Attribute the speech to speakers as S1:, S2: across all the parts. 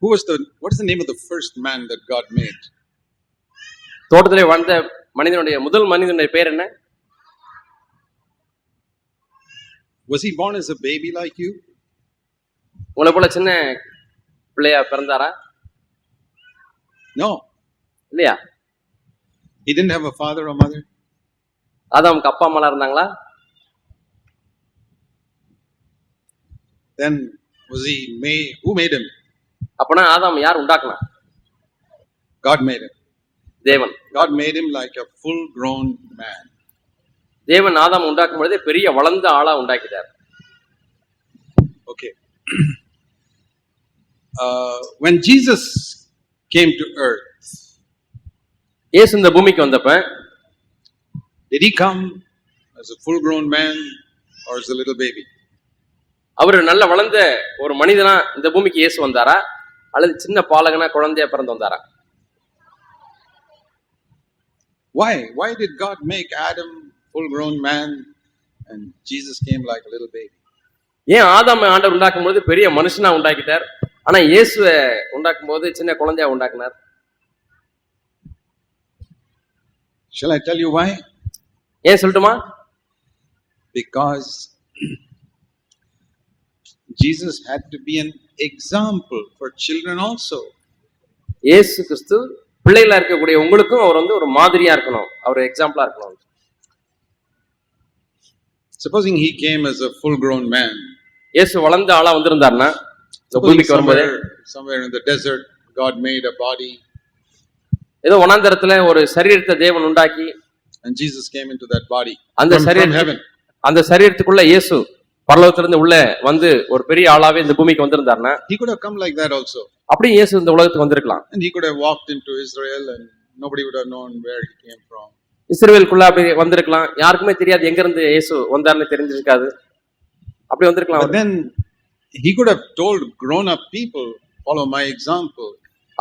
S1: what is the name of the first man that God made?
S2: தோட்டத்திலே வாழ்ந்த மனிதனுடைய முதல் மனிதனுடைய பேர் என்ன?
S1: Was he born as a baby like you?
S2: உங்களை போல சின்ன பிள்ளையா பிறந்தாரா?
S1: No.
S2: இல்லையா?
S1: He didn't have a father or mother.
S2: ஆதாமுக்கு அப்பா அம்மா இருந்தாங்களா?
S1: Then was he made? Who made him?
S2: அப்பனா ஆதாம் யார் உண்டாக்குனா?
S1: God made him.
S2: தேவன்.
S1: God made him like a full grown man.
S2: தேவன் ஆதாம் உண்டாக்கும் பொழுதே பெரிய வளர்ந்த ஆளா உண்டாக்கிட்டார்.
S1: Okay. When Jesus came to earth,
S2: இயேசு இந்த பூமிக்கு வந்தப்ப
S1: did he come as a full grown man or as a little baby?
S2: அவர் நல்ல வளர்ந்த ஒரு மனிதனா இந்த பூமிக்கு இயேசு வந்தாரா அல்லது சின்ன பாலகனா குழந்தையா பிறந்து வந்தாரா?
S1: Why did God make Adam full grown man and Jesus came like a little baby?
S2: ஏன் ஆதாம் ஆண்டவர் உண்டாக்கும் போது பெரிய மனுஷனா உண்டாக்கிட்டார், ஆனா இயேசுவை உண்டாக்கும் போது சின்ன குழந்தையா உண்டாக்குனார்?
S1: Shall I tell you why?
S2: ஏன் சொல்லட்டுமா?
S1: Because Jesus had to be an example for children also.
S2: இயேசு கிறிஸ்து பிள்ளைகளா இருக்கக்கூடிய உங்களுக்கும் அவர் ஒரு மாதிரியா இருக்கணும், அவர் எக்ஸாம்பிளா இருக்கணும்.
S1: Supposing he came as a full grown man.
S2: இயேசு வளர்ந்த ஆளா வந்திருந்தாருன்னா பூமிக்கு வரும்போது
S1: somewhere in the desert God made a body.
S2: ஏதோ வனாந்தரத்துல ஒரு சரீரத்தை தேவன் உண்டாக்கி
S1: and Jesus came into that body
S2: from heaven. அந்த சரீரத்துக்குள்ள இயேசு பரலோகத்திலிருந்து உள்ள வந்து ஒரு பெரிய ஆளாவே இந்த பூமிக்கு வந்திருந்தாருன்னா
S1: he could have come like that also.
S2: அப்படியே இயேசு இந்த உலகத்துக்கு வந்திருக்கலாம்.
S1: and he could have walked into Israel and nobody would have known where he came from.
S2: இஸ்ரவேலுக்குள்ள அப்படி வந்திருக்கலாம், யாருக்குமே தெரியாது எங்க இருந்து இயேசு வந்தாருன்னு தெரிஞ்சிருக்காது, அப்படி வந்திருக்கலாம்.
S1: But then he could have told grown up people, follow my example.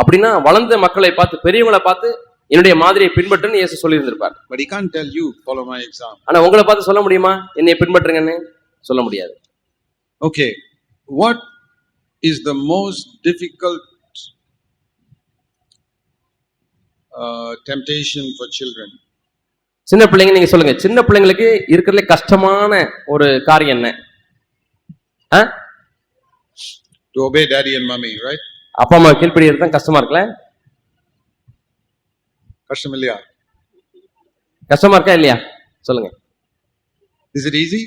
S2: அப்படின்னா வளர்ந்த மக்களை பார்த்து பெரியவங்களை பார்த்து என்னுடைய மாதிரியை பின்பற்றுன்னு இயேசு சொல்லி இருந்திருப்பார்.
S1: But he can't tell you follow my example.
S2: ஆனா உங்களை பார்த்து சொல்ல முடியுமா என்னை பின்பற்றுங்கன்னு? சொல்ல முடியாது.
S1: Okay, what is the most difficult temptation for children?
S2: சின்ன பிள்ளைங்க நீங்க சொல்லுங்க, சின்ன பிள்ளைங்களுக்கு இருக்கிறதுல கஷ்டமான ஒரு காரியம் என்ன?
S1: To obey daddy and mommy, right?
S2: அப்பா அம்மா கீழ்ப்படியறது தான் கஷ்டமா இருக்குல்ல?
S1: கஷ்டம் இல்லையா?
S2: கஷ்டமா இருக்கா இல்லையா? சொல்லுங்க.
S1: Is it easy?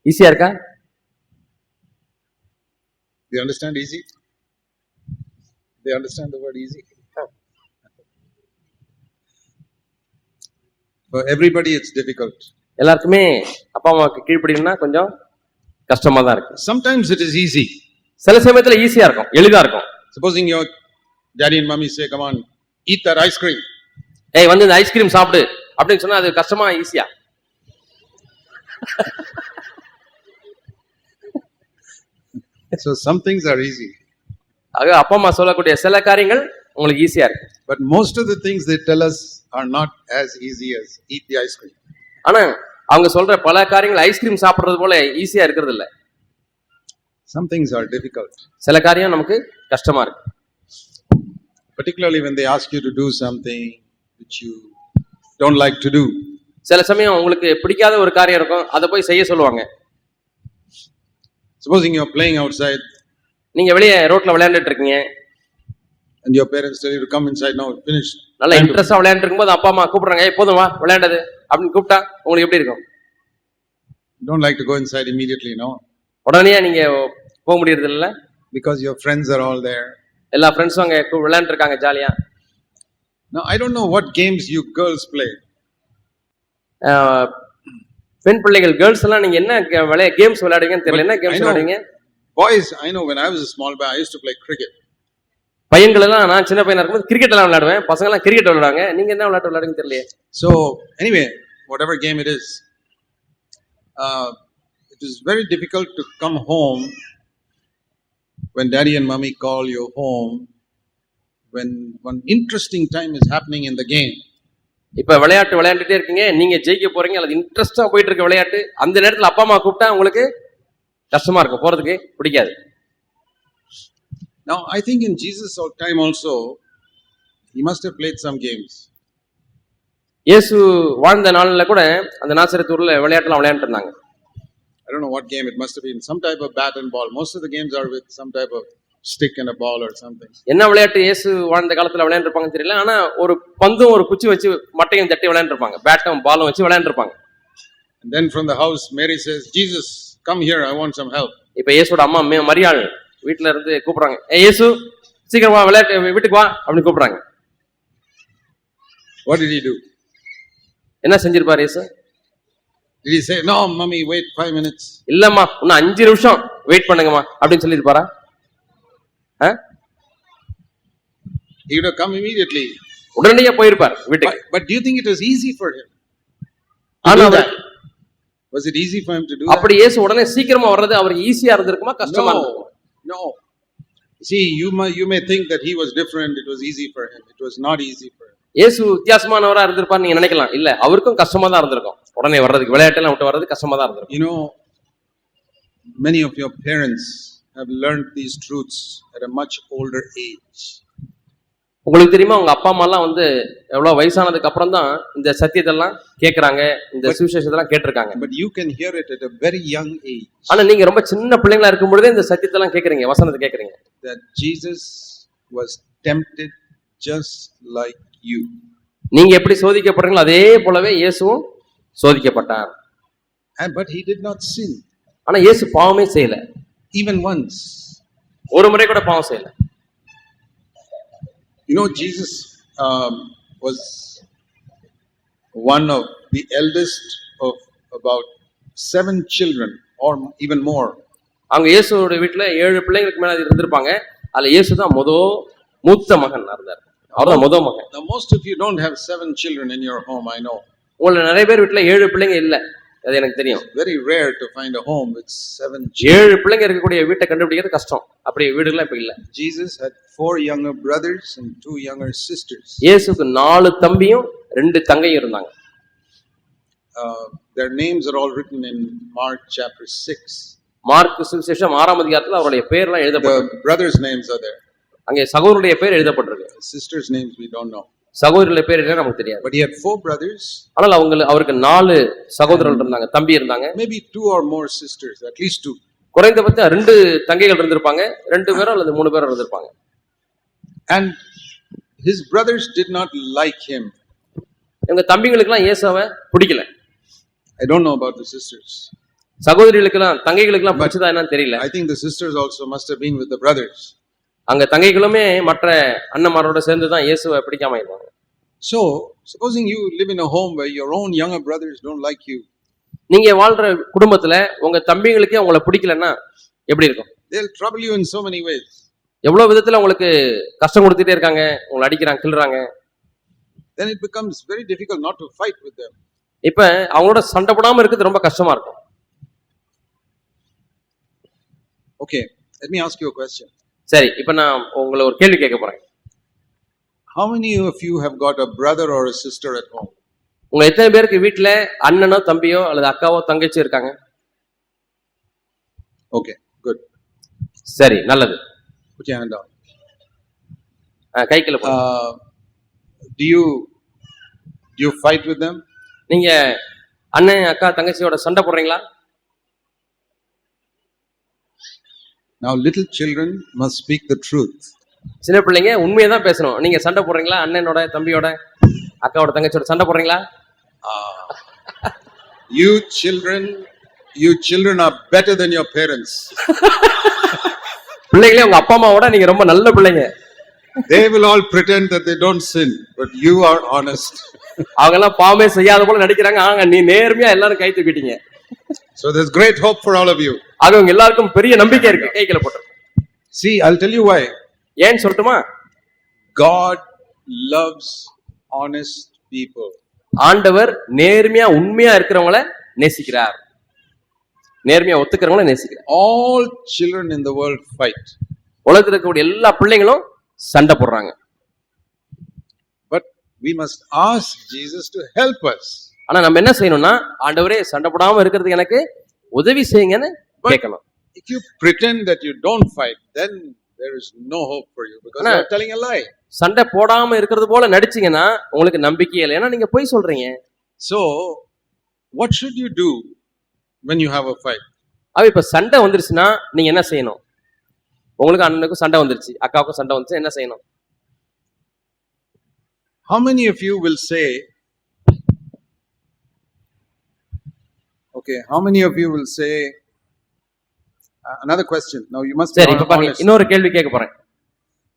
S2: ஈஸியா இருக்கா?
S1: Do you understand easy? They understand the word easy? For everybody it's difficult.
S2: எல்லாருக்குமே அப்பா அம்மாவுக்கு கீழ்ப்படியணும்னா கொஞ்சம் கஷ்டமா தான் இருக்கு.
S1: Sometimes it is easy.
S2: சில சமயத்துல ஈஸியா இருக்கும், எளிதா இருக்கும்.
S1: Supposing your daddy and mommy say, come on, eat that ice cream.
S2: ஏய் வந்து இந்த ஐஸ்கிரீம் சாப்பிடு அப்படின்னு சொன்னா அது கஷ்டமா ஈஸியா?
S1: So some things are easy.
S2: ஆக அப்பா அம்மா சொல்லக்கூடிய சில காரியங்கள் உங்களுக்கு ஈஸியா இருக்கு.
S1: But most of the things they tell us are not as easy as eat the ice cream.
S2: ஆனா அவங்க சொல்ற பல காரியங்கள் ஐஸ்கிரீம் சாப்பிடுறது போல ஈஸியா இருக்கிறது இல்ல.
S1: Some things are difficult.
S2: சில காரியம் நமக்கு கஷ்டமா இருக்கு.
S1: Particularly when they ask you to do something which you don't like to do.
S2: சில சமயம் உங்களுக்கு பிடிக்காத ஒரு காரியம் இருக்கும், அதை போய் செய்ய சொல்லுவாங்க.
S1: Supposing you are playing outside.
S2: நீங்க வெளியே ரோட்ல விளையாண்டுட்டு இருக்கீங்க.
S1: And your parents tell you to come inside now, finish.
S2: நல்ல இன்ட்ரெஸ்டா விளையாண்டுட்டு இருக்கும்போது அப்பா அம்மா கூப்பிடுறாங்க, ஏய் போதும் வா விளையாண்டது அப்படின்னு கூப்பிட்டா உங்களுக்கு எப்படி இருக்கும்?
S1: You don't like to go inside immediately, no?
S2: உடனே நீங்க போக முடியறது இல்ல?
S1: Because your friends are all there.
S2: எல்லா ஃப்ரெண்ட்ஸும் அங்க விளையாண்டு இருக்காங்க ஜாலியா.
S1: Now I don't know what games you girls play.
S2: பெண் பிள்ளைகள் கேர்ள்ஸ் எல்லாம் நீங்க என்ன கேம்ஸ் விளையாடுவீங்கன்னு தெரியல. என்ன games விளையாடுவீங்க?
S1: Boys, I know when I was a small boy I used to play cricket.
S2: பையன்கள் எல்லாம் நான் சின்ன பையனா இருக்கும்போது கிரிக்கெட் எல்லாம் விளையாடுவேன், பசங்க எல்லாம் கிரிக்கெட் விளையாடுவாங்க. நீங்க என்ன விளையாட்டு விளையாடுவீங்கன்னு தெரியல.
S1: So anyway, whatever game it is, it is very difficult to come home when daddy and mommy call you home when one interesting time is happening in the game.
S2: இப்ப விளையாட்டு விளையாண்டுட்டே இருக்கீங்க, நீங்க ஜெயிக்க போறீங்க அல்லது இன்ட்ரெஸ்டா போயிட்டு இருக்க விளையாட்டு, அந்த நேரத்துல அப்பா அம்மா கூப்பிட்டா உங்களுக்கு கஷ்டமா இருக்கும், போறதுக்கு பிடிக்காது.
S1: Now, I think in Jesus' time also, he must have played some games.
S2: இயேசு வாழ்ந்த நாள்ல கூட அந்த நாசரேத்து ஊர்ல விளையாட்டுலாம் விளையாண்டு இருந்தாங்க.
S1: I don't know what game. It must have been some type of bat and ball. Most of the games are with some type of stick and a ball or something.
S2: என்ன விளையாட்டு இயேசு வாழ்ந்த காலத்துல விளையாண்டுருப்பாங்கன்னு தெரியல. ஆனா ஒரு பந்தும் ஒரு குச்சி வச்சு மட்டையும் தட்டி விளையாண்டுருப்பாங்க. பேட்டும் பாலும் வச்சு விளையாண்டுருப்பாங்க.
S1: And then from the house, Mary says, "Jesus, come here. I want some help."
S2: இப்ப இயேசுவோட அம்மா மரியாள் வீட்டுல இருந்து கூப்பிடுறாங்க. இயேசு சீக்கிரம் வா, விளையாட்டு வீட்டுக்கு வா அப்படின்னு கூப்பிடுறாங்க.
S1: What did he do?
S2: என்ன செஞ்சிருப்பாரு இயேசு?
S1: Did he say, "No, mommy, wait 5 minutes"?
S2: இல்லம்மா இன்னும் 5 நிமிஷம் வெயிட் பண்ணுங்கம்மா அப்படின்னு சொல்லியிருப்பாரா?
S1: He would have come immediately.
S2: உடனடியா போயிருப்பார் வீட்டுக்கு.
S1: But do you think it was easy for him?
S2: ஆனா
S1: Was it easy for him to do that?
S2: அப்படி இயேசு உடனே சீக்கிரமா வர்றது அவருக்கு ஈஸியா இருந்திருக்குமா கஷ்டமா இருந்திருக்குமா?
S1: No. See, you may think that he was different. It was easy for him. It was not easy for him.
S2: இயேசு வித்தியாசமானவரா இருந்திருப்பார் நீங்க நினைக்கலாம். இல்ல, அவருக்கும் கஷ்டமா தான் இருந்திருக்கும். உடனே வர்றதுக்கு விளையாட்டெல்லாம் விட்டு வர்றது கஷ்டமா தான் இருந்திருக்கும்.
S1: You know, many of your parents have learned these truths at a much older age.
S2: உங்களுக்கு தெரியுமா உங்க அப்பா அம்மா எல்லாம் எவ்வளவு வயசானதுக்கு அப்புறம் தான் இந்த சத்தியத்தெல்லாம் கேட்கறாங்க, இந்த சுவிசேஷத்தெல்லாம் கேட்டிருக்காங்க.
S1: But you can hear it at a very young age.
S2: ஆனா நீங்க ரொம்ப சின்ன பிள்ளைங்களா இருக்கும் பொழுதே இந்த சத்தியத்தெல்லாம் கேட்கறீங்க, வசனத்தை கேட்கறீங்க.
S1: That Jesus was tempted just like you.
S2: நீங்க எப்படி சோதிக்கப்படுறீங்களோ அதே போலவே இயேசுவும் சோதிக்கப்பட்டார்.
S1: But he did not sin.
S2: ஆனா இயேசு பாவமே செய்யல.
S1: Even once.
S2: ஒரு முறை கூட பாவம் செய்யல.
S1: You know, Jesus was one of the eldest of about 7 children or even more.
S2: அவங்க இயேசுவோட வீட்டுல 7 பிள்ளைங்களுக்கு மேல இருந்திருப்பாங்க. அதுல இயேசு தான் மூத்த மகன் இருந்தார். அவர்தான் முதல் மகன்.
S1: Now most of you don't have 7 children in your home, I know.
S2: உங்கள நிறைய பேர் வீட்டுல 7 பிள்ளைங்க இல்ல, அது எனக்கு தெரியும்.
S1: Very rare to find a home with 7 children.
S2: 7 பிள்ளைங்க இருக்கக்கூடிய வீட்டை கண்டுபிடிக்கிறது கஷ்டம். அப்படி வீடுகள்லாம் இப்ப இல்ல.
S1: Jesus had 4 younger brothers and 2 younger sisters.
S2: இயேசுக்கு 4 தம்பியும் 2 தங்கையும் இருந்தாங்க.
S1: Their names are all written in Mark chapter 6.
S2: Mark சுவிசேஷம் 6ஆம் அதிகாரத்துல அவருடைய பேர்லாம் எழுதப்பட்டிருக்கு.
S1: The brothers' names are there.
S2: அங்கே சகோதரருடைய பேர் எழுதப்பட்டிருக்கு.
S1: The sisters' names we don't know.
S2: சகோதரருடைய பேர் என்ன நமக்கு தெரியாது.
S1: But he had 4 brothers.
S2: ஆனால் அவருக்கு 4 சகோதரர்கள் இருந்தாங்க, தம்பி இருந்தாங்க.
S1: Maybe 2 or more sisters, at least 2.
S2: குறைந்தபட்சம் 2 தங்கைகள் இருந்திருப்பாங்க, 2 பேரோ அல்லது 3 பேரோ இருந்திருப்பாங்க.
S1: And his brothers did not like him.
S2: இவங்க தம்பிகளுக்கெல்லாம் இயேசுவை பிடிக்கல.
S1: I don't know about the sisters.
S2: சகோதரிகளுக்கெல்லாம் தங்கைகளுக்கெல்லாம் பிடிச்சதா என்னன்னு தெரியல.
S1: I think the sisters also must have been with the brothers.
S2: அங்க தங்கைகளுமே மற்ற அண்ணன்மாரோட சேர்ந்து தான் இயேசுவை பிடிக்காம இருந்தாங்க.
S1: So, supposing you live in a home where your own younger brothers don't like you.
S2: நீங்க வாழ்ற குடும்பத்துல உங்க தம்பிகளுக்கே உங்களை பிடிக்கலன்னா எப்படி இருக்கும்?
S1: They'll trouble you in so many ways.
S2: எவ்வளவு விதத்துல உங்களுக்கு கஷ்டம் கொடுத்துட்டே இருக்காங்க, உங்களை அடிக்கிறாங்க, கிள்றாங்க.
S1: Then it becomes very difficult not to fight with them.
S2: இப்ப அவங்களோட சண்டை போடாம இருக்கிறது ரொம்ப கஷ்டமா இருக்கும்.
S1: Okay, let me ask you a question.
S2: சரி, இப்ப நான் உங்களை ஒரு கேள்வி கேட்க போறேன்.
S1: How many of you have got a brother or a sister at home?
S2: உங்க எத்தனை பேருக்கு வீட்டுல அண்ணனோ தம்பியோ அல்லது அக்காவோ தங்கச்சி இருக்காங்க?
S1: Okay, good.
S2: சரி, நல்லது.
S1: Put your hand down.
S2: கைக்குள்ள போடுங்க.
S1: Do you fight with them?
S2: நீங்க அண்ணன் அக்கா தங்கச்சியோட சண்டை போடுறீங்களா?
S1: Now little children must speak the truth.
S2: சின்ன பிள்ளைங்க உண்மையை தான் பேசணும். நீங்க சண்டை போடுறீங்களா? அண்ணனோட தம்பியோட அக்காவோட தங்கச்சியோட சண்டை போடுறீங்களா?
S1: You children are better than your parents.
S2: பிள்ளைகளே உங்க அப்பா அம்மாவோட நீங்க ரொம்ப நல்ல பிள்ளைங்க.
S1: They will all pretend that they don't sin, but you are honest.
S2: அவங்க எல்லாம் பாவமே செய்யாத போல நடிக்கிறாங்க. நீ நேர்மையா எல்லாரும் கை தூக்கிட்டீங்க.
S1: So there's great hope for all of you.
S2: அவங்க எல்லாருக்கும் பெரிய நம்பிக்கை இருக்கு. கைக்குள்ள போட்டு.
S1: See, I'll tell you why.
S2: ஏன் சொல்லட்டுமா?
S1: God loves honest people.
S2: ஆண்டவர் நேர்மையா உண்மையா இருக்கிறவங்கள நேசிக்கிறார். நேர்மையா ஒத்துக்கிறவங்கள நேசிக்கிறார்.
S1: All children in the world fight.
S2: உலகத்துல இருக்கக்கூடிய எல்லா பிள்ளைங்களும் சண்டை போடுறாங்க.
S1: But we must ask Jesus to help us.
S2: ஆனா நம்ம என்ன செய்யணும்னா, ஆண்டவரே சண்டை போடாம இருக்கிறதுக்கு எனக்கு உதவி செய்யுங்கன்னு கேட்கணும்.
S1: If you pretend that you don't fight, then there is no hope for you because
S2: Anna,
S1: you are telling a lie.
S2: சண்டை போடாம இருக்கிறது போல நடிச்சீங்கன்னா உங்களுக்கு நம்பிக்கையே இல்லை, ஏன்னா நீங்க பொய் சொல்றீங்க.
S1: So, what should you do when you have a fight?
S2: இப்ப சண்டை வந்துருச்சுன்னா நீங்க என்ன செய்யணும்? உங்களுக்கு அண்ணனுக்கும் சண்டை வந்துருச்சு, அக்காவுக்கும் சண்டை வந்துச்சு, என்ன செய்யணும்?
S1: How many of you will say, okay, how many of you will say, another question. Now you must be
S2: சரி, இப்ப பாருங்க,
S1: honest.
S2: இன்னொரு கேள்வி கேட்க போறேன்.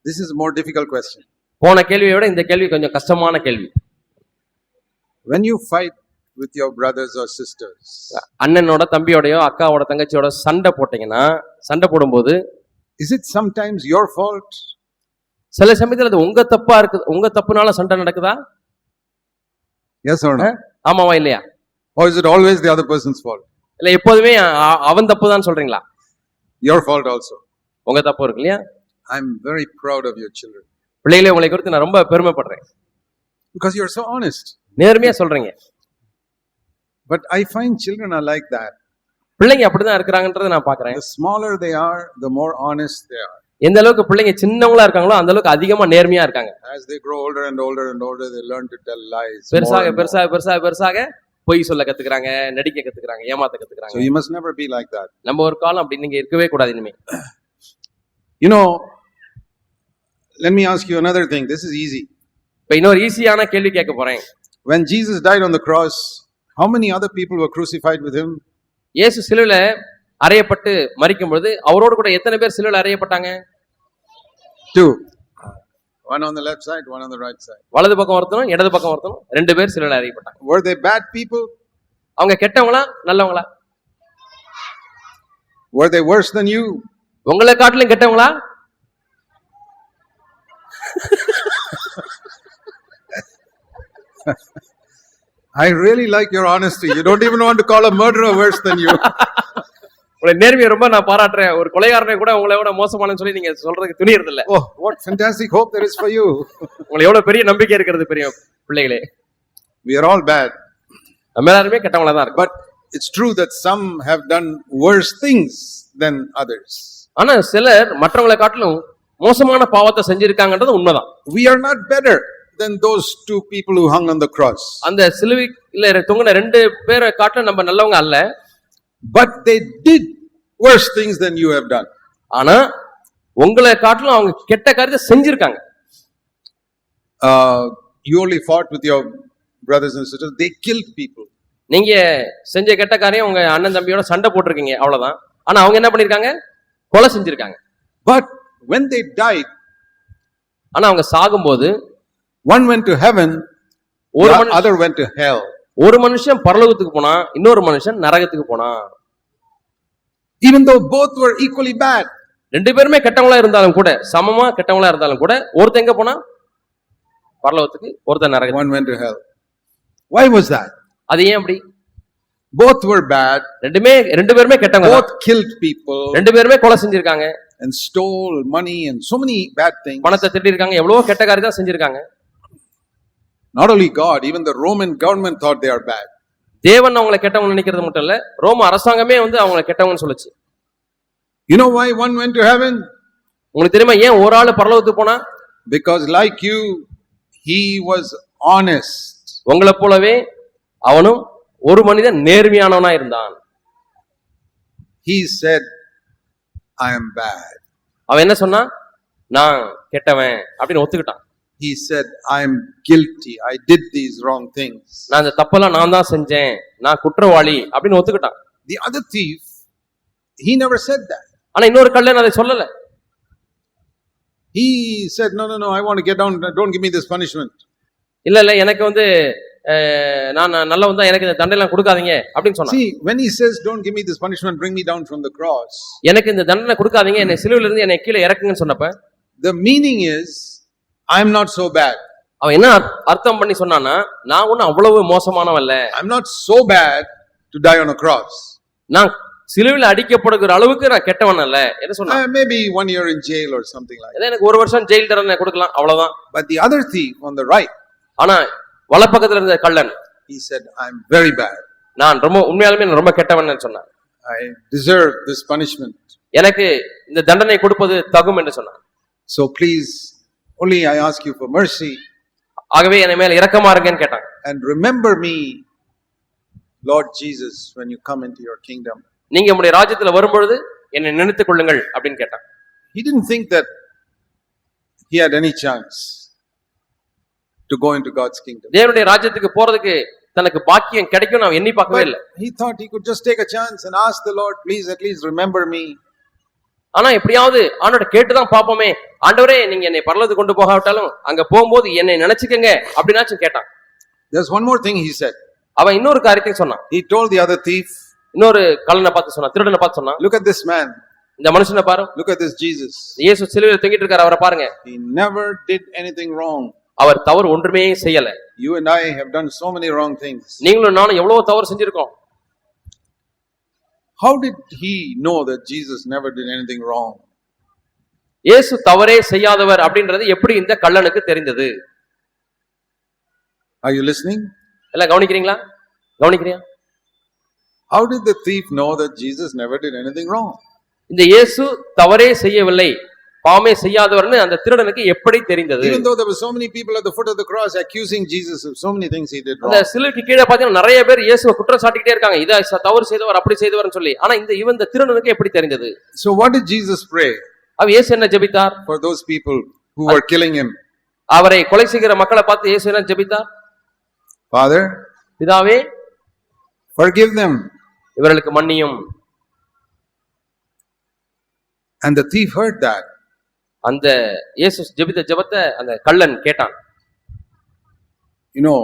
S1: This is a more difficult question.
S2: போன கேள்வியை விட இந்த கேள்வி கொஞ்சம் கஷ்டமான கேள்வி.
S1: When you fight with your brothers or sisters,
S2: அண்ணனோட தம்பியோடயோ அக்காவோட தங்கச்சியோட சண்டை போட்டீங்கன்னா, சண்டை போடும்போது
S1: is it sometimes your fault?
S2: சில சமயத்துல அது உங்க தப்பா இருக்கு, உங்க தப்புனால சண்டை நடக்குதா?
S1: Yes or no?
S2: ஆமாவா இல்லையா?
S1: Or is it always the other person's fault?
S2: இல்ல எப்போதுமே அவன் தப்பு தான் சொல்றீங்களா?
S1: Your fault also.
S2: உங்க தப்பு இருக்கு இல்லையா?
S1: I'm very proud of your children
S2: பிள்ளைகளே, உங்களை குறித்து நான் ரொம்ப பெருமைப்படுறேன்.
S1: because you're so honest.
S2: நேர்மையா சொல்றீங்க.
S1: But I find children are like that.
S2: பிள்ளைங்க அப்படிதான் இருக்கிறாங்கன்றதை நான் பாக்குறேன்.
S1: The smaller they are, the more honest they are.
S2: எந்த அளவுக்கு பிள்ளைங்க சின்னவங்களா இருக்காங்களோ அந்த அளவுக்கு அதிகமா நேர்மையா இருக்காங்க.
S1: As they grow older and older and older, they learn to tell lies.
S2: பெருசாக
S1: more and more.
S2: பெருசாக பெருசாக பெருசாக பொய் சொல்ல கத்துக்கிறாங்க, நடிக்க கத்துக்கிறாங்க, ஏமாத்த கத்துக்கிறாங்க.
S1: So you must never be like that.
S2: நம்ம ஒரு காலம் அப்படி நீங்க இருக்கவே கூடாது இனிமே.
S1: You know, let me ask you another thing. This is easy.
S2: இப்ப இன்னொரு ஈஸியான கேள்வி கேட்க போறேன்.
S1: When Jesus died on the cross, how many other people were crucified with him?
S2: இயேசு சிலுவையில அறையப்பட்டு மரிக்கும் பொழுது அவரோடு கூட எத்தனை பேர் சிலுவையில அறையப்பட்டாங்க?
S1: 2. One on the left side, one on the right side.
S2: வலது பக்கம் ஒருத்தனும் இடது பக்கம் ஒருத்தனும், 2 பேர் சிலுவையில அறையப்பட்டாங்க.
S1: Were they bad people?
S2: அவங்க கெட்டவங்களா நல்லவங்களா?
S1: Were they worse than you?
S2: உங்களை காட்டிலும் கெட்டவங்களா?
S1: I really like your honesty. You don't even want to call a murderer worse than you.
S2: உங்களை நேர்மையை ரொம்ப நான் பாராட்டுறேன். ஒரு கொலைகாரனை கூட உங்களை விட மோசமானு சொல்லி நீங்க சொல்றதுக்கு துணியறது இல்ல.
S1: Oh, what fantastic hope there is for you.
S2: உங்களுக்கு எவ்வளவு பெரிய நம்பிக்கை இருக்கிறது பெரிய பிள்ளைகளே.
S1: We are all bad.
S2: நம்ம எல்லாருமே கெட்டவங்களா தான் இருக்கோம்.
S1: But it's true that some have done worse things than others.
S2: ஆனா சிலர் மற்றவங்களை காட்டிலும் மோசமான பாவத்தை செஞ்சிருக்காங்கன்றது உண்மைதான்.
S1: We are not better than those 2 people who hung on the cross.
S2: அந்த சிலுவையில தொங்கின 2 பேரை காட்டிலும் நம்ம நல்லவங்க அல்ல.
S1: But they did worse things than you have done.
S2: ஆனா உங்களை காட்டிலும் அவங்க கெட்ட காரியத்தை செஞ்சிருக்காங்க.
S1: You only fought with your brothers and sisters. They killed people.
S2: நீங்க செஞ்ச கெட்ட காரியம் உங்க அண்ணன் தம்பியோட சண்டை போட்டிருக்கீங்க, அவ்வளவுதான். ஆனா அவங்க என்ன பண்ணிருக்காங்க? கொலை செஞ்சிருக்காங்க.
S1: But when they died,
S2: ஆனா அவங்க சாகும்போது
S1: one went to heaven, the other went to hell.
S2: ஒரு மனுஷன் பரலோகத்துக்கு போனா, இன்னொரு மனுஷன் நரகத்துக்கு போனா.
S1: Even though both were equally bad.
S2: 2 பேருமே கெட்டவங்களா இருந்தாலும் கூட, சமமா கெட்டவங்களா இருந்தாலும் கூட, ஒருத்தன் எங்க போனா? பரலோகத்துக்கு, ஒருத்தன் நரகத்துக்கு.
S1: One went to hell. Why was that?
S2: அது ஏன் அப்படி?
S1: Both were bad.
S2: 2 பேருமே கெட்டவங்க.
S1: Both killed people.
S2: 2 பேருமே கொலை செஞ்சிருக்காங்க.
S1: And stole money and so many bad things.
S2: பணத்தை திருடி இருக்காங்க, எவ்வளவோ கெட்ட காரியத்தை செஞ்சிருக்காங்க.
S1: Not only God, even the Roman government thought they are bad.
S2: தேவன் அவங்களை கெட்டவங்க நினைக்கிறது மட்டும் இல்ல, ரோம அரசாங்கமே அவங்களை கெட்டவங்கன்னு சொல்லுச்சு.
S1: You know why one went to heaven?
S2: உங்களுக்கு தெரியுமா ஏன் ஒரு ஆளு பரலோகத்துக்கு போனா?
S1: Because like you, he was honest.
S2: உங்களை போலவே அவனும் ஒரு மனிதன் நேர்மையானவனா இருந்தான்.
S1: He said, I am bad.
S2: அவன் என்ன சொன்னா? நான் கெட்டவன் அப்படின்னு ஒத்துக்கிட்டான்.
S1: He said, I am guilty. I did these wrong things.
S2: நான் இந்த தப்பெல்லாம் நான் தான் செஞ்சேன், நான் குற்றவாளி அப்படின்னு ஒத்துக்கிட்டான்.
S1: The other thief, he never said that.
S2: ஆனா இன்னொரு கள்ளன் அதை சொல்லல.
S1: He said, no, I want to get down. Don't give me this punishment.
S2: இல்ல எனக்கு நான் நல்லவன் தான், எனக்கு இந்த தண்டனை கொடுக்காதீங்க அப்படின்னு சொன்னான்.
S1: See, when he says, don't give me this punishment, bring me down from the cross.
S2: எனக்கு இந்த தண்டனை கொடுக்காதீங்க, என்னை சிலுவையில இருந்து என்னை கீழே இறக்குங்கன்னு சொன்னப்ப,
S1: the meaning is, I am not so bad.
S2: அவன் என்ன அர்த்தம் பண்ணி சொன்னான்னா, நான் ஒன்னும் அவ்வளவு மோசமானவன் இல்ல.
S1: I'm not so bad to die on a cross.
S2: நான் சிலுவையில அடிக்கப்படுகிற அளவுக்கு நான் கெட்டவன் அல்ல என்ன சொன்னான்.
S1: Maybe 1 year in jail or something like that.
S2: எனக்கு 1 வருஷம் ஜெயில் தண்டனை கொடுக்கலாம், அவ்வளவுதான்.
S1: But the other thief on the right,
S2: ஆனா வலப்பக்கத்துல இருந்த கள்ளன்,
S1: he said, I'm very bad.
S2: நான் உண்மையாலுமே ரொம்ப கெட்டவன் சொன்னான்.
S1: I deserve this punishment.
S2: எனக்கு இந்த தண்டனை கொடுப்பது தகும் என்று சொன்னார்.
S1: So please, only I ask you for mercy.
S2: ஆகவே என் மேல இரக்கமா இருங்கன்னு கேட்டாங்க.
S1: And remember me, Lord Jesus, when you come into your kingdom.
S2: நீங்க உம்முடைய ராஜ்யத்துல வரும்பொழுது என்னை நினைத்துக் கொள்ளுங்கள் அப்படின்னு கேட்டாங்க.
S1: He didn't think that he had any chance to go into God's kingdom.
S2: தேவனுடைய ராஜ்யத்துக்கு போறதுக்கு தனக்கு பாக்கியம் கிடைக்கும் நான் எண்ணி பார்க்கவே இல்லை.
S1: He thought he could just take a chance and ask the Lord, please at least remember me.
S2: ஆனா எப்படியாவது ஆண்டவரை கேட்டுதான் பாப்போமே, ஆண்டவரே நீங்க என்னை பரலோகத்துக்கு கொண்டு போகாவிட்டாலும் அங்க போகும்போது என்னை நினைச்சுக்கங்க அப்படின்னாச்சும் கேட்டான்.
S1: There's one more thing he said.
S2: அவன் இன்னொரு காரியத்தையும் சொன்னான்.
S1: He told the other thief,
S2: இன்னொரு கள்ளனை பார்த்து சொன்னான், திருடனை பார்த்து சொன்னான்,
S1: look at this man.
S2: இந்த மனுஷனை பாரு,
S1: Look at this Jesus.
S2: இயேசு சிலுவையில் தொங்கிட்டு இருக்காரு, அவரை பாருங்க.
S1: He never did anything wrong.
S2: அவர் தவறு ஒன்றுமே செய்யல.
S1: You and I have done so many wrong things.
S2: நீங்களும் நானும் எவ்வளவு தவறு செஞ்சிருக்கோம்.
S1: How did he know that Jesus never did anything wrong?
S2: இயேசு தவறே செய்யாதவர் அப்படின்றது எப்படி இந்த கள்ளனுக்கு தெரிந்தது?
S1: Are you listening?
S2: எல்லாம் கவனிக்கிறீங்களா? கவனிக்கிறியா?
S1: How did the thief know that Jesus never did anything wrong?
S2: இந்த இயேசு தவறே செய்யவில்லை, பாவமே செய்யாதவர்னு அந்த திருடனுக்கு எப்படி தெரிந்தது?
S1: Even though there were so many people at the foot of the cross accusing Jesus of so many things he did
S2: அந்த
S1: wrong.
S2: சிலுவைக்கு கீழே பாத்தீங்கன்னா நிறைய பேர் இயேசுவை குற்றம் சாட்டிக்கிட்டே இருக்காங்க, இதை தவறு செய்தவர் அப்படி செய்தவர்னு சொல்லி. ஆனா இந்த திருடனுக்கு எப்படி தெரிந்தது?
S1: So what did Jesus pray
S2: அவர் இயேசு என்ன ஜெபித்தார்?
S1: for those people who were killing him?
S2: அவரை கொலை செய்கிற மக்களை பார்த்து இயேசு என்ன ஜெபித்தார்?
S1: Father,
S2: பிதாவே
S1: forgive them.
S2: இவர்களுக்கு மன்னியும்.
S1: And the thief heard that.
S2: அந்த இயேசு ஜெபித்த ஜெபத்தை அந்த கள்ளன் கேட்டான்.
S1: You know,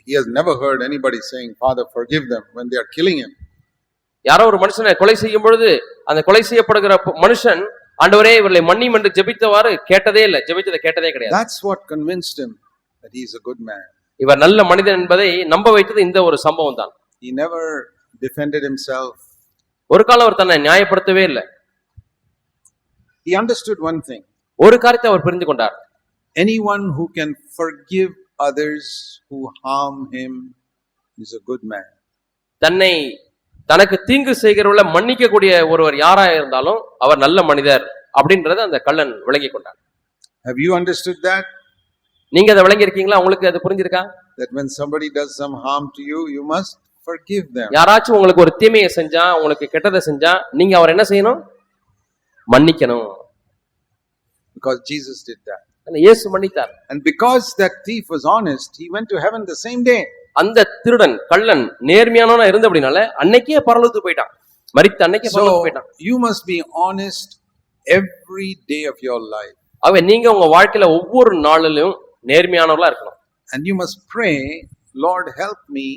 S1: he has never heard anybody saying, Father, forgive them when they are killing him.
S2: யாரோ ஒரு மனுஷனை கொலை செய்யும் பொழுது அந்த கொலை செய்யப்படுகிற மனுஷன் ஆண்டவரே இவர்களை மன்னியும் என்று ஜெபித்தவாறு கேட்டதே இல்லை, ஜெபித்ததை கேட்டதே கிடையாது.
S1: That's what convinced him that he is a good man.
S2: இவர் நல்ல மனிதன் என்பதை நம்ப வைத்தது இந்த ஒரு சம்பவம் தான்.
S1: He never defended himself.
S2: ஒரு காலம் அவர் தன்னை நியாயப்படுத்தவே இல்லை.
S1: He understood one thing.
S2: ஒரு காரியத்தை அவர் புரிந்து கொண்டார்.
S1: Anyone who can forgive others who harm him is a good man.
S2: தனக்கு தீங்கு செய்கிறவர்களை மன்னிக்க கூடிய ஒருவர் யாரா இருந்தாலும் அவர் நல்ல மனிதர் அப்படின்றத அந்த கள்ளன் விளங்கி கொண்டார்.
S1: Have you understood that?
S2: நீங்க அதை விளங்கி இருக்கீங்களா? உங்களுக்கு அது புரிஞ்சிருக்கா?
S1: That when somebody does some harm to you, you must forgive them.
S2: யாராச்சும் உங்களுக்கு ஒரு தீமையை செஞ்சா, உங்களுக்கு கெட்டதை செஞ்சா, நீங்க அவர் என்ன செய்யணும்? மன்னிக்கணும்.
S1: Because Jesus did that.
S2: இயேசு மன்னித்தார்.
S1: And because that thief was honest, he went to heaven the same day.
S2: அந்த திருடன் கள்ளன் நேர்மையானவனா இருந்தபடினால அன்னைக்கே பரலோகத்துக்கு போயிட்டான். மரித்த அன்னைக்கே பரலோகத்துக்கு போயிட்டான்.
S1: You must be honest every day of your life.
S2: நீங்க உங்க வாழ்க்கையில ஒவ்வொரு நாளிலும் நேர்மையானவர்களா இருக்கணும்.
S1: And you must pray, Lord, help me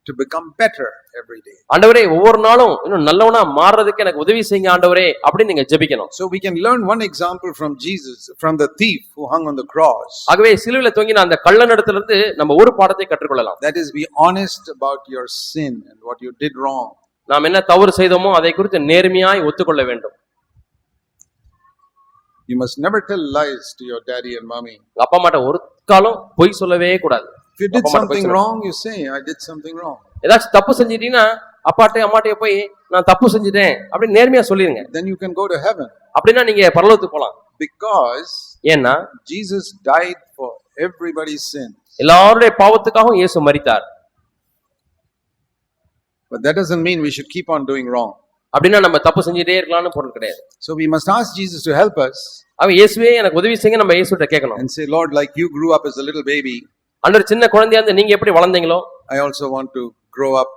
S1: to become better every day.
S2: ஆண்டவரே ஒவ்வொரு நாளும் இன்னும் நல்லவனா மாறதுக்கு எனக்கு உதவி செய்யுங்க ஆண்டவரே அப்படி நீங்க ஜெபிக்கணும்.
S1: So we can learn one example from Jesus, from the thief who hung on the cross.
S2: ஆகவே சிலுவையில தொங்கின அந்த கள்ளனிடத்துல இருந்து நம்ம ஒரு பாடத்தை கற்றுக்கொள்ளலாம்.
S1: That is, be honest about your sin and what you did wrong.
S2: நாம் என்ன தவறு செய்தோமோ அதை குறித்து நேர்மையாய் ஒத்துக்கொள்ள வேண்டும்.
S1: You must never tell lies to your daddy and mommy.
S2: அப்பா அம்மாட்ட ஒரு காலம் பொய் சொல்லவே கூடாது.
S1: If you did something wrong, you say, I did something wrong.
S2: ஏதாச்சும் தப்பு செஞ்சிட்டீங்கன்னா அப்பாட்டையும் அம்மாட்டையும் போய் நான் தப்பு செஞ்சிட்டேன் அப்படி நேர்மையா சொல்லிருங்க.
S1: Then you can go to heaven.
S2: அப்படின்னா நீங்க பரலோகத்துக்கு போலாம்.
S1: Because
S2: ஏன்னா
S1: Jesus died for everybody's sins.
S2: எல்லாருடைய பாவத்துக்காகவும் இயேசு மரித்தார்.
S1: But that doesn't mean we should keep on doing wrong.
S2: அப்படின்னா நம்ம தப்பு செஞ்சிட்டே இருக்கலாம்னு பொருள் கிடையாது.
S1: So we must ask Jesus to help us.
S2: அவன் இயேசுவே எனக்கு உதவி செய்யுங்க நம்ம இயேசுட்ட கேட்கணும்.
S1: And say, Lord, like you grew up as a little baby,
S2: ஆண்டவர் சின்ன குழந்தையா இருந்து நீங்க எப்படி வளர்ந்தீங்களோ,
S1: I also want to grow up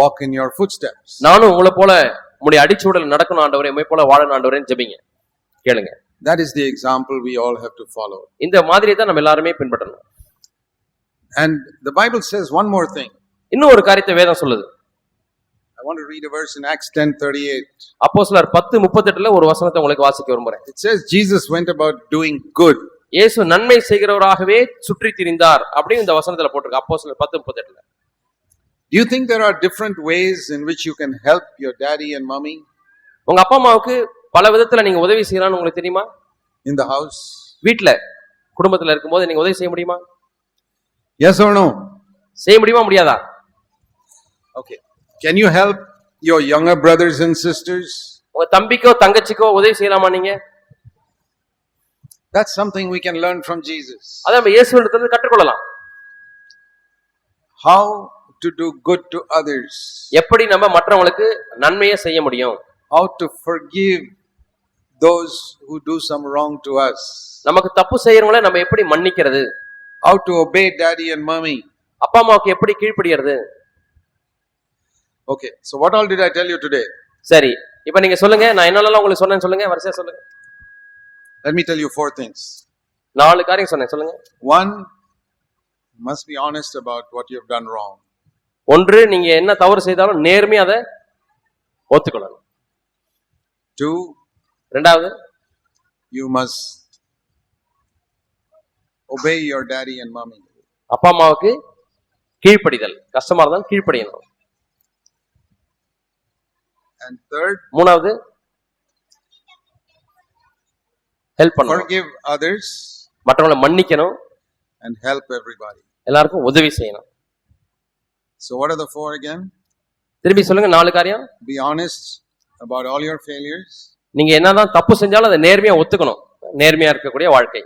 S1: walk in your footsteps.
S2: நானும் உங்களை போல உங்களுடைய அடிச்சுவடல் நடக்கணும் ஆண்டவரே, உம்மை போல வாழணும் ஆண்டவரேன்னு ஜெபிங்க, கேளுங்க.
S1: That is the example we all have to follow.
S2: இந்த மாதிரியை தான் நம்ம எல்லாருமே பின்பற்றணும்.
S1: And the Bible says one more thing.
S2: இன்னும் ஒரு காரியத்தை வேதம் சொல்லுது.
S1: I want to read a verse in Acts 10:38.
S2: அப்போஸ்தலர் 10:38ல ஒரு வசனத்தை உங்களுக்கு வாசிக்க விரும்புறேன்.
S1: It says Jesus went about doing good.
S2: இயேசு நன்மை செய்கிறவராகவே சுற்றி திரிந்தார் அப்படின்னு இந்த வசனத்துல போட்டிருக்கு. அப்போஸ்தலர் 10:38ல.
S1: Do you think there are different ways in which you can help your daddy and mommy?
S2: உங்க அப்பா அம்மாவுக்கு பல விதத்துல நீங்க உதவி செய்யலாம்னு உங்களுக்கு தெரியுமா?
S1: In the house?
S2: வீட்ல குடும்பத்துல இருக்கும்போது நீங்க உதவி செய்ய முடியுமா?
S1: Yes or no?
S2: செய்ய முடியுமா முடியாதா?
S1: Okay. Can you help your younger brothers and sisters?
S2: உங்க தம்பிக்கோ தங்கச்சிக்கோ உதவி செய்யலாமா நீங்க?
S1: That's something we can learn from Jesus.
S2: அதை நம்ம இயேசுவிடத்திலிருந்து கற்றுக்கொள்ளலாம்.
S1: How to do good to others.
S2: எப்படி நம்ம மற்றவங்களுக்கு நன்மையை செய்ய முடியும்?
S1: How to forgive those who do some wrong to us.
S2: நமக்கு தப்பு செய்யறவங்களை நம்ம எப்படி மன்னிக்கிறது?
S1: How to obey daddy and mommy.
S2: அப்பா அம்மாவுக்கு எப்படி கீழ்ப்படியறது?
S1: Okay, so what all did I tell you today?
S2: சரி, இப்ப நீங்க சொல்லுங்க, நான் என்னெல்லாம் உங்களுக்கு சொன்னேன்னு சொல்லுங்க, வரிசையா சொல்லுங்க.
S1: Let me tell you 4 things.
S2: 4 காரியம் சொன்னேன், சொல்லுங்க.
S1: 1, must be honest about what you have done wrong.
S2: 1, நீங்க என்ன தவறு செய்தாலும் நேர்மையா அதை ஒத்துக்கொள்ளணும்.
S1: 2,
S2: 2வது,
S1: you must obey your daddy and mommy.
S2: அப்பா அம்மாவுக்கு கீழ்ப்படிதல், கஷ்டமா இருந்தாலும் கீழ்ப்படியணும்.
S1: And 3rd,
S2: 3வது, ஹெல்ப் பண்ணணும்.
S1: forgive others
S2: மற்றவங்களை மன்னிக்கணும்,
S1: and help everybody.
S2: எல்லாருக்கும் உதவி செய்யணும்.
S1: So what are the 4 again?
S2: திரும்பி சொல்லுங்க 4 காரியம்.
S1: Be honest about all your failures.
S2: நீங்க என்னதான் தப்பு செஞ்சாலும் அதை நேர்மையா ஒத்துக்கணும். நேர்மையா இருக்கக்கூடிய வாழ்க்கை.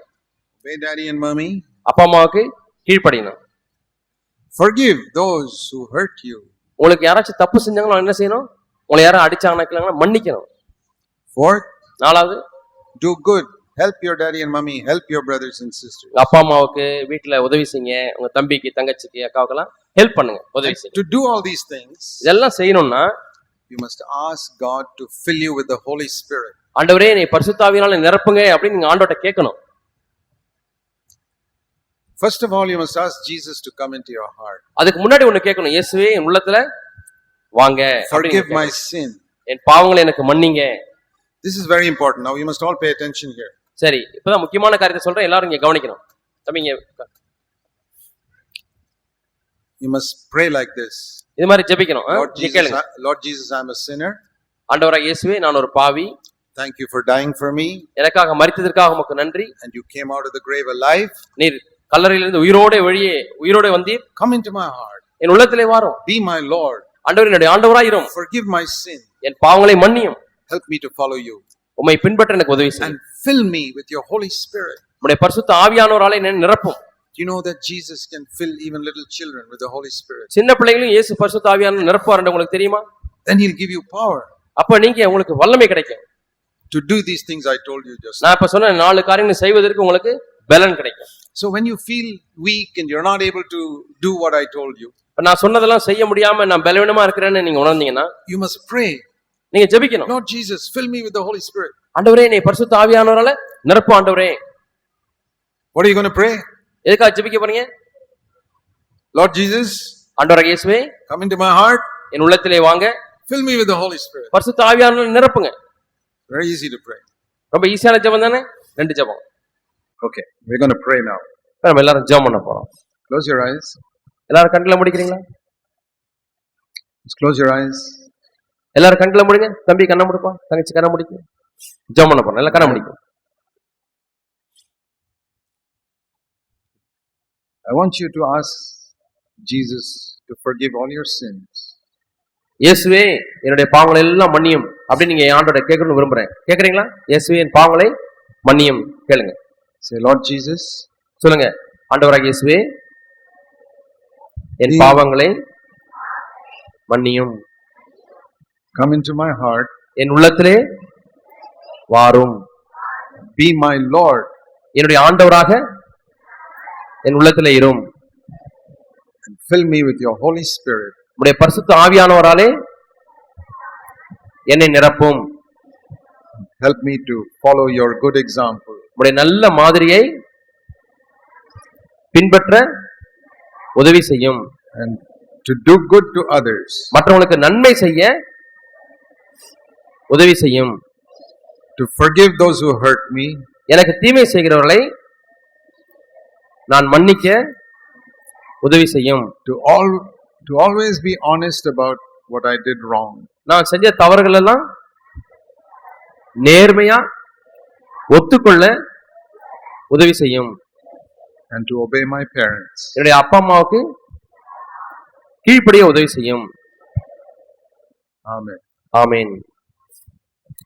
S1: Obey daddy and mommy.
S2: அப்பா அம்மாவுக்கு கீழ்ப்படியணும்.
S1: Forgive those who hurt you.
S2: உங்களுக்கு யாராச்சும் தப்பு செஞ்சாங்களோ என்ன செய்யணும்? உங்களை யாரும் அடிச்சாங்கன்னா மன்னிக்கணும்.
S1: 4th,
S2: 4வது,
S1: do good. Help your daddy and mommy. Help your brothers and sisters.
S2: அப்பா அம்மாவுக்கு வீட்டுல உதவி செய்யுங்க, உங்க தம்பிக்கு தங்கச்சிக்கு அக்காவுக்கெல்லாம் ஹெல்ப் பண்ணுங்க, உதவி செய்யுங்க.
S1: To do all these things,
S2: இதெல்லாம் செய்யணும்னா
S1: you must ask God to fill you with the Holy Spirit.
S2: ஆண்டவரே நீ பரிசுத்த ஆவியினால நிரப்புங்க அப்படின்னு நீங்க ஆண்டவர்ட்ட கேட்கணும்.
S1: First of all, you must ask Jesus to come into your heart.
S2: அதுக்கு முன்னாடி ஒண்ணு கேட்கணும், இயேசுவே என் உள்ளத்துல வாங்க,
S1: Forgive my sin.
S2: என் பாவங்களை எனக்கு மன்னிங்க.
S1: This is very important. Now you must all pay attention here.
S2: சரி, இப்பதான் முக்கியமான காரியத்தை சொல்றேன், எல்லாரும் இங்க கவனிக்கணும். தம்பிங்க
S1: You must pray like this.
S2: இது மாதிரி ஜெபிக்கணும்.
S1: Lord Jesus, I am a sinner.
S2: ஆண்டவராகிய இயேசுவே நான் ஒரு பாவி.
S1: Thank you for dying for me.
S2: எனக்காக மரித்ததற்காக உமக்கு நன்றி.
S1: And you came out of the grave alive.
S2: நீர் கல்லறையிலிருந்து உயிரோட வந்தீர்.
S1: Come into my heart.
S2: என் உள்ளத்திலே வாரும்.
S1: Be my Lord.
S2: ஆண்டவரே என்னுடைய ஆண்டவராயிரும்.
S1: Forgive my sin.
S2: என் பாவங்களை மன்னியும்.
S1: Help me to follow you.
S2: உம்மை பின்பற்ற எனக்கு உதவி செய்யும்.
S1: And fill me with your Holy Spirit.
S2: உம்முடைய பரிசுத்த ஆவியானவராலே என்னை நிரப்பும்.
S1: You know that Jesus can fill even little children with the Holy Spirit.
S2: சின்ன பிள்ளைகளும் இயேசு பரிசுத்த ஆவியானவர் நிரப்புவார் உங்களுக்கு தெரியுமா?
S1: Then he'll give you power.
S2: அப்ப நீங்க உங்களுக்கு வல்லமை கிடைக்கும்.
S1: To do these things I told you just.
S2: நான் இப்ப சொன்ன 4 காரியங்களை செய்வதற்கு உங்களுக்கு பலன் கிடைக்கும்.
S1: So when you feel weak and you're not able to do what I told you,
S2: நான் சொன்னதெல்லாம் செய்ய முடியாம நான் பலவீனமா இருக்கிறேன்னு நீங்க உணர்ந்தீங்கன்னா,
S1: you must pray.
S2: நீங்க ஜெபிக்கணும்.
S1: Lord Jesus, fill me with the Holy Spirit.
S2: ஆண்டவரே நீ பரிசுத்த ஆவியானவரால நிரப்பு ஆண்டவரே.
S1: What are you going to pray?
S2: எதுக்காக ஜெபிக்க போறீங்க?
S1: Lord Jesus,
S2: ஆண்டவராகிய இயேசுவே
S1: come into my heart.
S2: என் உள்ளத்திலே வாங்க.
S1: Fill me with the Holy Spirit.
S2: பரிசுத்த ஆவியானவரால நிரப்புங்க.
S1: Very easy to pray.
S2: ரொம்ப ஈஸியான ஜெபம் தானே? 2 ஜெபம்.
S1: Okay, we're going to pray now.
S2: நம்ம எல்லாரும் ஜெபம் பண்ண போறோம்.
S1: Close your eyes.
S2: எல்லாரும் கண்களை மூடிக்கிறீங்களா?
S1: Just close your eyes.
S2: எல்லாரும் கண்களை மூடுங்க. தம்பி கண்ணை மூடுப்பா, தங்கச்சி கண்ணை மூடிக்க. ஜெபம் பண்ண போறோம். எல்லாம் கண்ணை மூடிக்க.
S1: I want you to ask Jesus to forgive all your sins.
S2: இயேசுவே என்னுடைய பாவங்களை எல்லாம் மன்னியும் அப்படி நீங்க ஆண்டவரை கேட்கணும்னு விரும்புறேன். கேக்குறீங்களா? இயேசுவே என் பாவங்களை மன்னியும் கேளுங்க.
S1: Say, Lord Jesus,
S2: சொல்லுங்க. ஆண்டவராகிய இயேசுவே என் பாவங்களை மன்னியும்.
S1: come into my heart.
S2: என் உள்ளத்திலே வாரும்.
S1: Be my Lord.
S2: என்னுடைய ஆண்டவராக என் உள்ளத்திலே இரும்.
S1: And fill me with your Holy Spirit.
S2: உம்முடைய பரிசுத்த ஆவியானவராலே என்னை நிரப்பும்.
S1: Help me to follow your good example.
S2: உம்முடைய நல்ல மாதிரியை பின்பற்ற உதவி செய்யும்.
S1: And to do good to others.
S2: மற்றவங்களுக்கு நன்மை செய்ய உதவி செய்யும்.
S1: To forgive those who hurt me.
S2: எனக்கு தீமை செய்கிறவர்களை நான் மன்னிக்க உதவி செய்யும்.
S1: To always be honest about what I did wrong.
S2: நான் செஞ்ச தவறுகள் எல்லாம் நேர்மையா ஒத்துக்கொள்ள உதவி செய்யும்.
S1: And to obey my parents.
S2: என்னுடைய அப்பா அம்மாவுக்கு கீழ்ப்படிய உதவி செய்யும்.
S1: Amen.
S2: ஆமென்.